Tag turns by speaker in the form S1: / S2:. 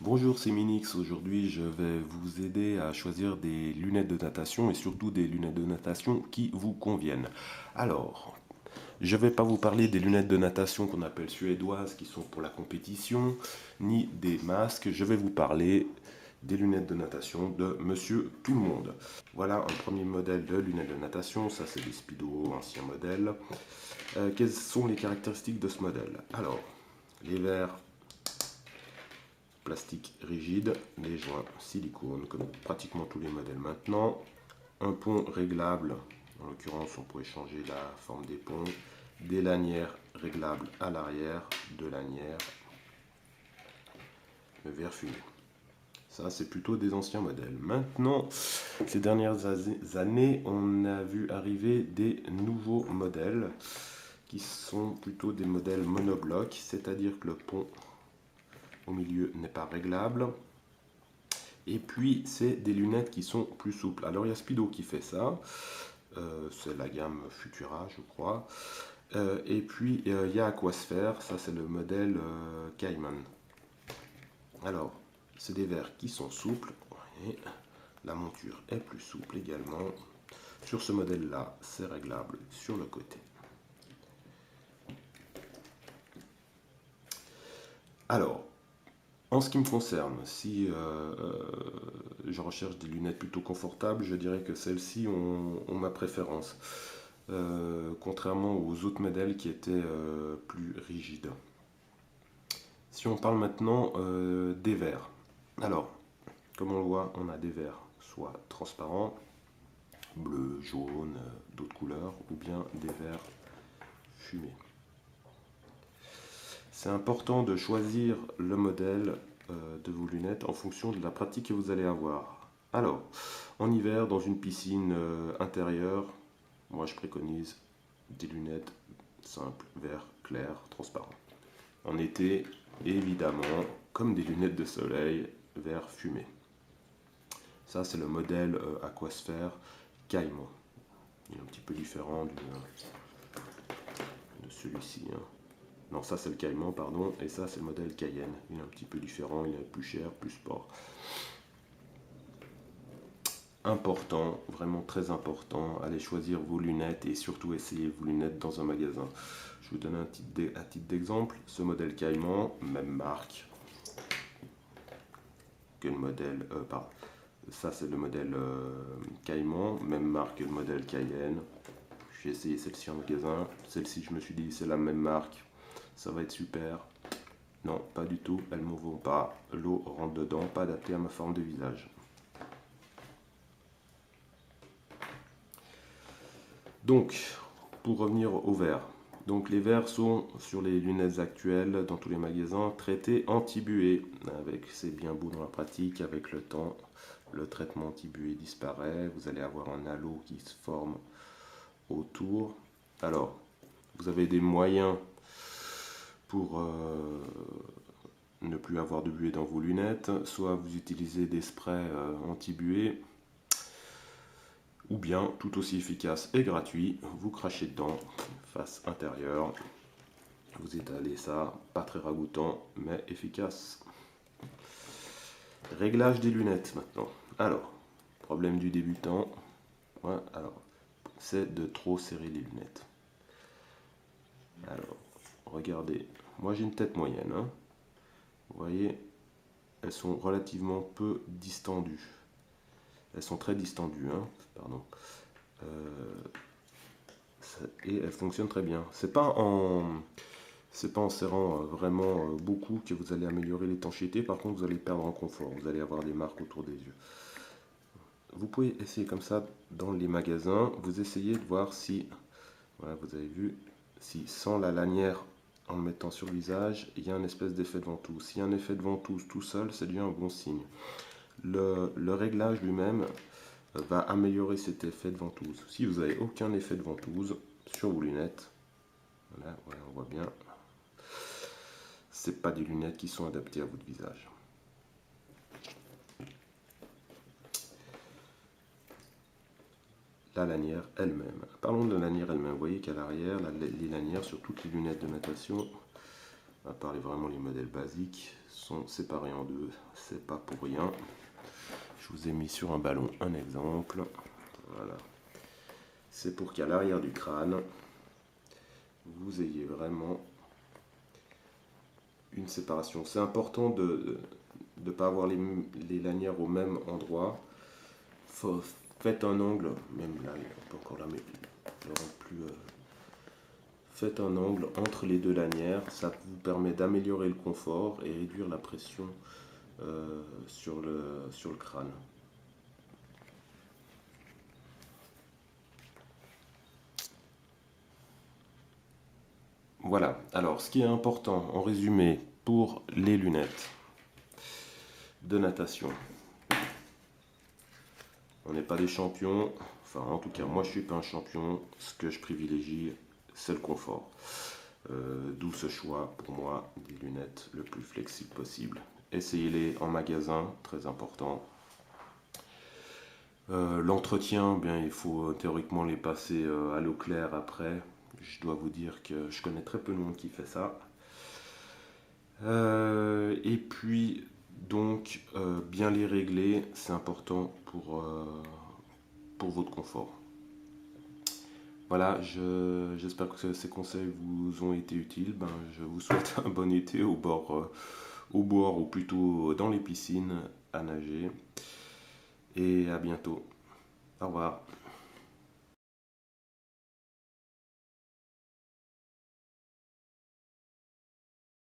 S1: Bonjour, c'est Minix. Aujourd'hui, je vais vous aider à choisir des lunettes de natation et surtout des lunettes de natation qui vous conviennent. Alors, je ne vais pas vous parler des lunettes de natation qu'on appelle suédoises qui sont pour la compétition, ni des masques. Je vais vous parler des lunettes de natation de Monsieur Tout le Monde. Voilà un premier modèle de lunettes de natation. Ça, c'est des Speedo, ancien modèle. Quelles sont les caractéristiques de ce modèle? Alors, les verres plastique rigide, les joints silicone comme pratiquement tous les modèles maintenant, un pont réglable, en l'occurrence on pourrait changer la forme des ponts, des lanières réglables à l'arrière, deux lanières, le verre fumé. Ça, c'est plutôt des anciens modèles. Maintenant, ces dernières années, on a vu arriver des nouveaux modèles qui sont plutôt des modèles monoblocs, c'est-à-dire que le pont au milieu n'est pas réglable. Et puis, c'est des lunettes qui sont plus souples. Alors, il y a Speedo qui fait ça. C'est la gamme Futura, je crois. Et puis, il y a Aquasphere. Ça, c'est le modèle Cayman. Alors, c'est des verres qui sont souples. Et la monture est plus souple également. Sur ce modèle-là, c'est réglable sur le côté. Alors, en ce qui me concerne, si je recherche des lunettes plutôt confortables, je dirais que celles-ci ont ma préférence. Contrairement aux autres modèles qui étaient plus rigides. Si on parle maintenant des verres. Alors, comme on le voit, on a des verres soit transparents, bleu, jaune, d'autres couleurs, ou bien des verres fumés. C'est important de choisir le modèle de vos lunettes en fonction de la pratique que vous allez avoir. Alors, en hiver, dans une piscine intérieure, moi je préconise des lunettes simples, vert clair, transparent. En été, évidemment, comme des lunettes de soleil, vert fumé. Ça, c'est le modèle Aquasphere Caïman. Il est un petit peu différent de celui-ci. Hein. Non, ça c'est le Caïman, pardon, et ça c'est le modèle Cayenne. Il est un petit peu différent, il est plus cher, plus sport. Important, vraiment très important, allez choisir vos lunettes et surtout essayez vos lunettes dans un magasin. Je vous donne un titre d'exemple, ce modèle Caïman, même marque que le modèle, pardon, ça c'est le modèle Caïman, même marque que le modèle Cayenne. J'ai essayé celle-ci en magasin, celle-ci je me suis dit c'est la même marque, ça va être super. Non, pas du tout, elles ne m'en vont pas, l'eau rentre dedans, pas adapté à ma forme de visage. Donc, pour revenir aux verres. Donc les verres sont sur les lunettes actuelles dans tous les magasins traités anti-buée. Avec c'est bien beau dans la pratique, avec le temps, le traitement anti-buée disparaît. Vous allez avoir un halo qui se forme autour. Alors, vous avez des moyens pour ne plus avoir de buée dans vos lunettes. Soit vous utilisez des sprays anti-buée, ou bien, tout aussi efficace et gratuit, vous crachez dedans, face intérieure. Vous étalez ça, pas très ragoûtant, mais efficace. Réglage des lunettes maintenant. Alors, problème du débutant, ouais, alors, c'est de trop serrer les lunettes. Alors, regardez, moi j'ai une tête moyenne, hein. Vous voyez, elles sont relativement peu distendues. Elles sont très distendues, hein, pardon. Et elles fonctionnent très bien. C'est pas en serrant vraiment beaucoup que vous allez améliorer l'étanchéité. Par contre, vous allez perdre en confort. Vous allez avoir des marques autour des yeux. Vous pouvez essayer comme ça dans les magasins. Vous essayez de voir si, voilà, vous avez vu, si sans la lanière en le mettant sur le visage, il y a un espèce d'effet de ventouse. S'il y a un effet de ventouse tout seul, c'est déjà un bon signe. Le réglage lui-même va améliorer cet effet de ventouse. Si vous n'avez aucun effet de ventouse sur vos lunettes, voilà, on voit bien, c'est pas des lunettes qui sont adaptées à votre visage. La lanière elle-même. Parlons de la lanière elle-même. Vous voyez qu'à l'arrière, les lanières sur toutes les lunettes de natation, à part vraiment les modèles basiques, sont séparés en deux. C'est pas pour rien. Je vous ai mis sur un ballon un exemple. Voilà. C'est pour qu'à l'arrière du crâne, vous ayez vraiment une séparation. C'est important de ne pas avoir les lanières au même endroit. Faites un angle, même là, on peut encore la mettre, le rendre plus. Faites un angle entre les deux lanières, ça vous permet d'améliorer le confort et réduire la pression sur le crâne. Voilà, alors ce qui est important en résumé pour les lunettes de natation, on n'est pas des champions, enfin en tout cas moi je suis pas un champion, ce que je privilégie c'est le confort. D'où ce choix pour moi des lunettes le plus flexible possible. Essayez-les en magasin, très important. L'entretien, bien, il faut théoriquement les passer à l'eau claire après. Je dois vous dire que je connais très peu de monde qui fait ça. Et puis, donc, bien les régler, c'est important pour votre confort. Voilà, j'espère que ces conseils vous ont été utiles. Ben, je vous souhaite un bon été au bord ou plutôt dans les piscines à nager. Et à bientôt. Au revoir.